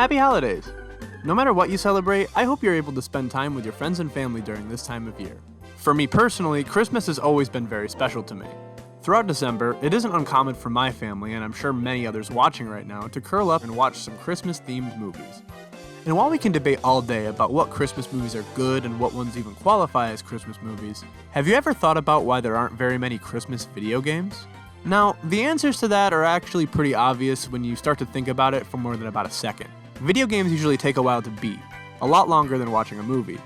Happy holidays! No matter what you celebrate, I hope you're able to spend time with your friends and family during this time of year. For me personally, Christmas has always been very special to me. Throughout December, it isn't uncommon for my family, and I'm sure many others watching right now, to curl up and watch some Christmas-themed movies. And while we can debate all day about what Christmas movies are good and what ones even qualify as Christmas movies, have you ever thought about why there aren't very many Christmas video games? Now, the answers to that are actually pretty obvious when you start to think about it for more than about a second. Video games usually take a while to beat, a lot longer than watching a movie.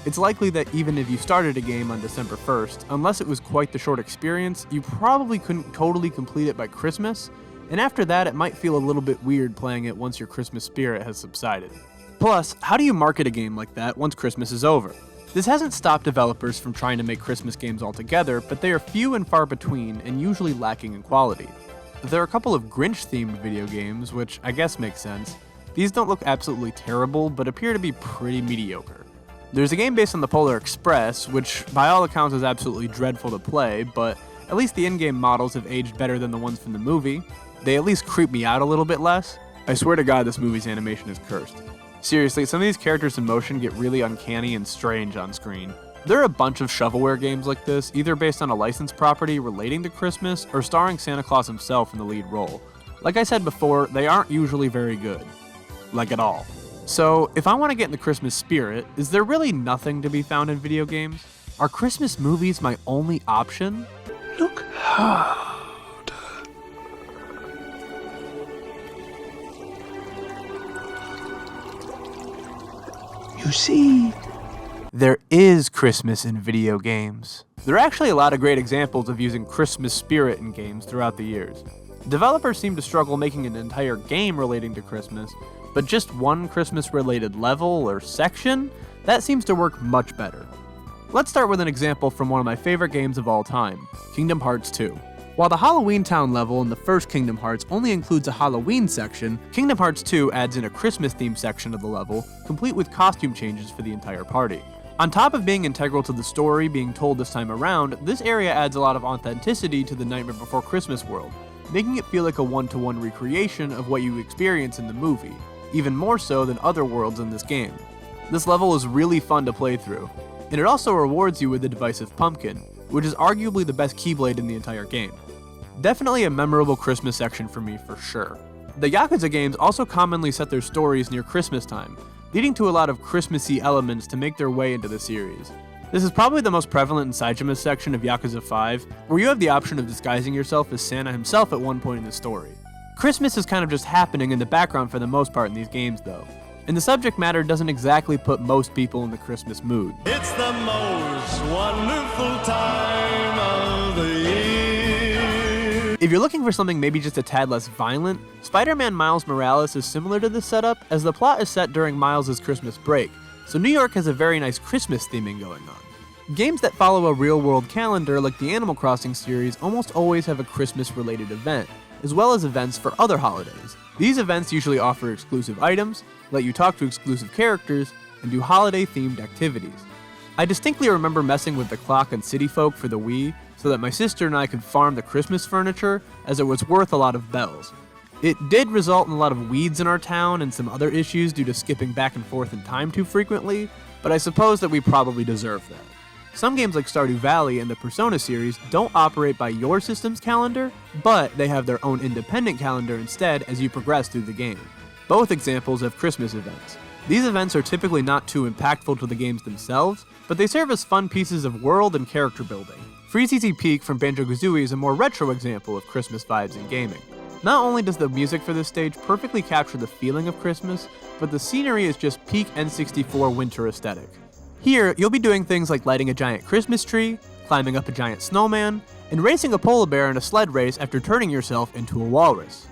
It's likely that even if you started a game on December 1st, unless it was quite the short experience, you probably couldn't totally complete it by Christmas, and after that it might feel a little bit weird playing it once your Christmas spirit has subsided. Plus, how do you market a game like that once Christmas is over? This hasn't stopped developers from trying to make Christmas games altogether, but they are few and far between and usually lacking in quality. There are a couple of Grinch-themed video games, which I guess makes sense. These don't look absolutely terrible, but appear to be pretty mediocre. There's a game based on the Polar Express, which by all accounts is absolutely dreadful to play, but at least the in-game models have aged better than the ones from the movie. They at least creep me out a little bit less. I swear to God this movie's animation is cursed. Seriously, some of these characters in motion get really uncanny and strange on screen. There are a bunch of shovelware games like this, either based on a licensed property relating to Christmas or starring Santa Claus himself in the lead role. Like I said before, they aren't usually very good. Like at all. So, if I want to get in the Christmas spirit, is there really nothing to be found in video games? Are Christmas movies my only option? Look hard. You see, there is Christmas in video games. There are actually a lot of great examples of using Christmas spirit in games throughout the years. Developers seem to struggle making an entire game relating to Christmas, but just one Christmas-related level or section? That seems to work much better. Let's start with an example from one of my favorite games of all time, Kingdom Hearts 2. While the Halloween Town level in the first Kingdom Hearts only includes a Halloween section, Kingdom Hearts 2 adds in a Christmas-themed section of the level, complete with costume changes for the entire party. On top of being integral to the story being told this time around, this area adds a lot of authenticity to the Nightmare Before Christmas world, making it feel like a one-to-one recreation of what you experience in the movie, even more so than other worlds in this game. This level is really fun to play through, and it also rewards you with the Divisive Pumpkin, which is arguably the best Keyblade in the entire game. Definitely a memorable Christmas section for me for sure. The Yakuza games also commonly set their stories near Christmas time, leading to a lot of Christmassy elements to make their way into the series. This is probably the most prevalent in Saijima's section of Yakuza 5, where you have the option of disguising yourself as Santa himself at one point in the story. Christmas is kind of just happening in the background for the most part in these games though, and the subject matter doesn't exactly put most people in the Christmas mood. It's the most wonderful time of the year. If you're looking for something maybe just a tad less violent, Spider-Man Miles Morales is similar to this setup, as the plot is set during Miles' Christmas break, so New York has a very nice Christmas theming going on. Games that follow a real-world calendar like the Animal Crossing series almost always have a Christmas-related event, as well as events for other holidays. These events usually offer exclusive items, let you talk to exclusive characters, and do holiday-themed activities. I distinctly remember messing with the clock on City Folk for the Wii, so that my sister and I could farm the Christmas furniture, as it was worth a lot of bells. It did result in a lot of weeds in our town and some other issues due to skipping back and forth in time too frequently, but I suppose that we probably deserve that. Some games like Stardew Valley and the Persona series don't operate by your system's calendar, but they have their own independent calendar instead as you progress through the game. Both examples have Christmas events. These events are typically not too impactful to the games themselves, but they serve as fun pieces of world and character building. Freeze Easy Peak from Banjo-Kazooie is a more retro example of Christmas vibes in gaming. Not only does the music for this stage perfectly capture the feeling of Christmas, but the scenery is just peak N64 winter aesthetic. Here, you'll be doing things like lighting a giant Christmas tree, climbing up a giant snowman, and racing a polar bear in a sled race after turning yourself into a walrus.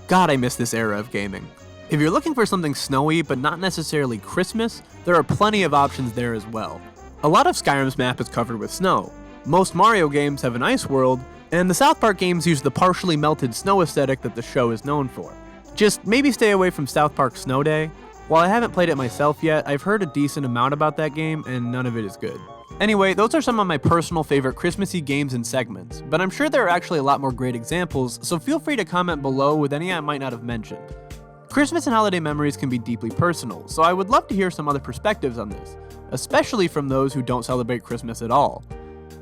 God, I miss this era of gaming. If you're looking for something snowy but not necessarily Christmas, there are plenty of options there as well. A lot of Skyrim's map is covered with snow. Most Mario games have an ice world, and the South Park games use the partially melted snow aesthetic that the show is known for. Just maybe stay away from South Park Snow Day. While I haven't played it myself yet, I've heard a decent amount about that game, and none of it is good. Anyway, those are some of my personal favorite Christmassy games and segments, but I'm sure there are actually a lot more great examples, so feel free to comment below with any I might not have mentioned. Christmas and holiday memories can be deeply personal, so I would love to hear some other perspectives on this, especially from those who don't celebrate Christmas at all.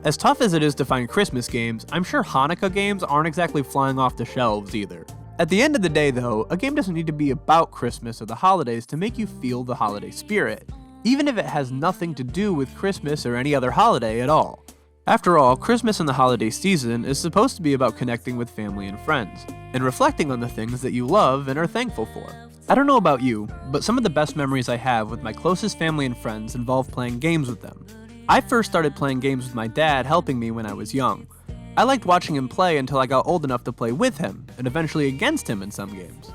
As tough as it is to find Christmas games, I'm sure Hanukkah games aren't exactly flying off the shelves either. At the end of the day though, a game doesn't need to be about Christmas or the holidays to make you feel the holiday spirit, even if it has nothing to do with Christmas or any other holiday at all. After all, Christmas and the holiday season is supposed to be about connecting with family and friends, and reflecting on the things that you love and are thankful for. I don't know about you, but some of the best memories I have with my closest family and friends involve playing games with them. I first started playing games with my dad helping me when I was young. I liked watching him play until I got old enough to play with him, and eventually against him in some games.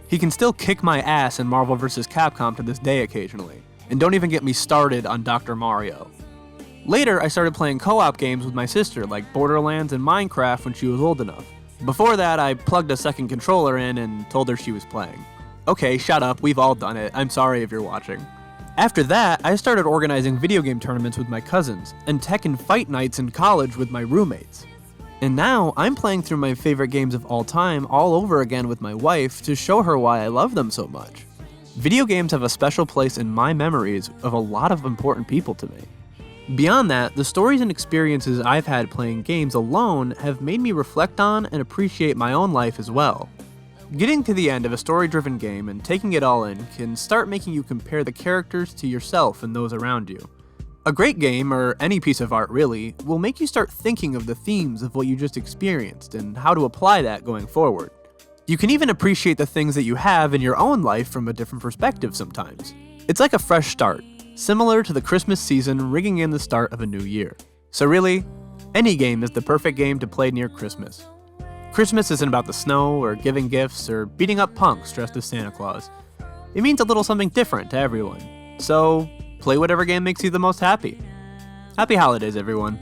He can still kick my ass in Marvel vs. Capcom to this day occasionally, and don't even get me started on Dr. Mario. Later, I started playing co-op games with my sister like Borderlands and Minecraft when she was old enough. Before that, I plugged a second controller in and told her she was playing. Okay, shut up, we've all done it, I'm sorry if you're watching. After that, I started organizing video game tournaments with my cousins, and Tekken fight nights in college with my roommates. And now, I'm playing through my favorite games of all time all over again with my wife to show her why I love them so much. Video games have a special place in my memories of a lot of important people to me. Beyond that, the stories and experiences I've had playing games alone have made me reflect on and appreciate my own life as well. Getting to the end of a story-driven game and taking it all in can start making you compare the characters to yourself and those around you. A great game, or any piece of art really, will make you start thinking of the themes of what you just experienced and how to apply that going forward. You can even appreciate the things that you have in your own life from a different perspective sometimes. It's like a fresh start, similar to the Christmas season ringing in the start of a new year. So really, any game is the perfect game to play near Christmas. Christmas isn't about the snow, or giving gifts, or beating up punks dressed as Santa Claus. It means a little something different to everyone. So, play whatever game makes you the most happy. Happy holidays, everyone.